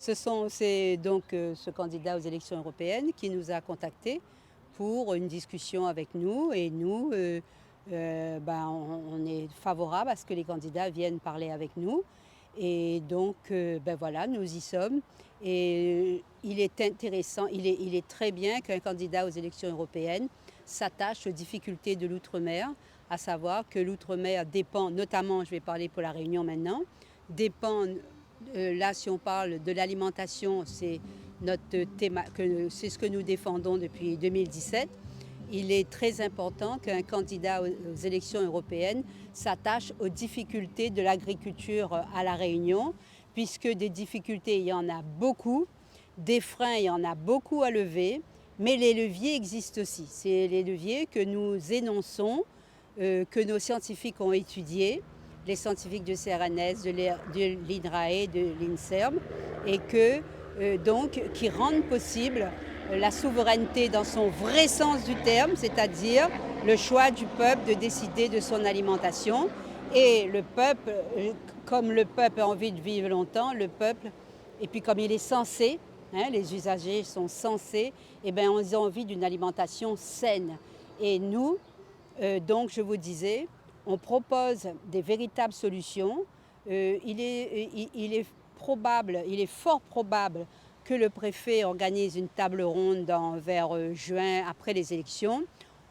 C'est donc ce candidat aux élections européennes qui nous a contactés pour une discussion avec nous et nous, on est favorable à ce que les candidats viennent parler avec nous et donc voilà, nous y sommes et il est intéressant, il est très bien qu'un candidat aux élections européennes s'attache aux difficultés de l'outre-mer, à savoir que l'outre-mer dépend, notamment, je vais parler pour la Réunion maintenant, dépend. Là, si on parle de l'alimentation, c'est notre thème, c'est ce que nous défendons depuis 2017. Il est très important qu'un candidat aux élections européennes s'attache aux difficultés de l'agriculture à La Réunion, puisque des difficultés, il y en a beaucoup, des freins, il y en a beaucoup à lever, mais les leviers existent aussi. C'est les leviers que nous énonçons, que nos scientifiques ont étudiés, les scientifiques du CRNS, de l'INRAE, de l'INSERM, et qui rendent possible la souveraineté dans son vrai sens du terme, c'est-à-dire le choix du peuple de décider de son alimentation. Et le peuple, comme le peuple a envie de vivre longtemps, le peuple, et puis comme il est censé, les usagers sont censés, on a envie d'une alimentation saine. Et nous, donc je vous disais, on propose des véritables solutions. Il est fort probable que le préfet organise une table ronde vers juin, après les élections,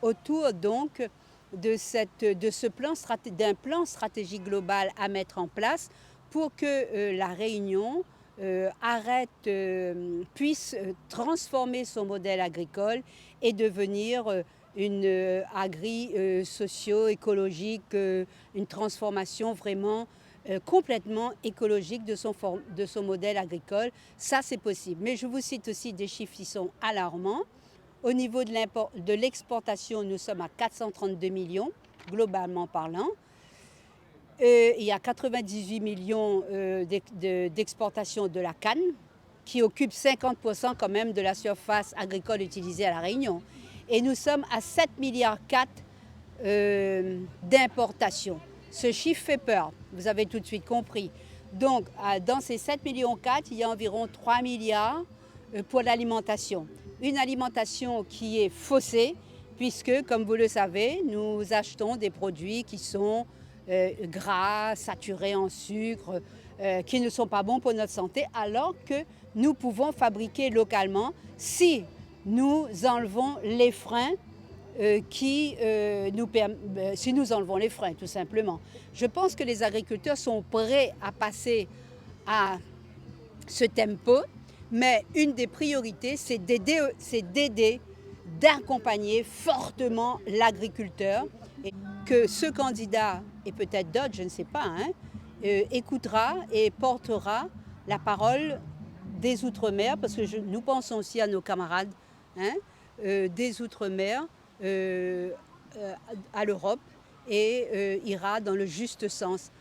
autour donc d'un plan stratégique global à mettre en place pour que la Réunion puisse transformer son modèle agricole et devenir une socio-écologique, une transformation vraiment complètement écologique de son modèle agricole. Ça, c'est possible. Mais je vous cite aussi des chiffres qui sont alarmants. Au niveau de l'exportation, nous sommes à 432 millions, globalement parlant. Il y a 98 millions d'exportation de la canne, qui occupe 50% quand même de la surface agricole utilisée à La Réunion. Et nous sommes à 7,4 milliards d'importation. Ce chiffre fait peur, vous avez tout de suite compris. Donc, dans ces 7,4 millions, il y a environ 3 milliards pour l'alimentation. Une alimentation qui est faussée, puisque, comme vous le savez, nous achetons des produits qui sont gras, saturés en sucre, qui ne sont pas bons pour notre santé, alors que nous pouvons fabriquer localement si nous enlevons les freins si nous enlevons les freins, tout simplement. Je pense que les agriculteurs sont prêts à passer à ce tempo, mais une des priorités, c'est d'aider, d'accompagner fortement l'agriculteur, et que ce candidat, et peut-être d'autres, je ne sais pas, écoutera et portera la parole des Outre-mer, parce que nous pensons aussi à nos camarades des Outre-mer, à l'Europe, et ira dans le juste sens.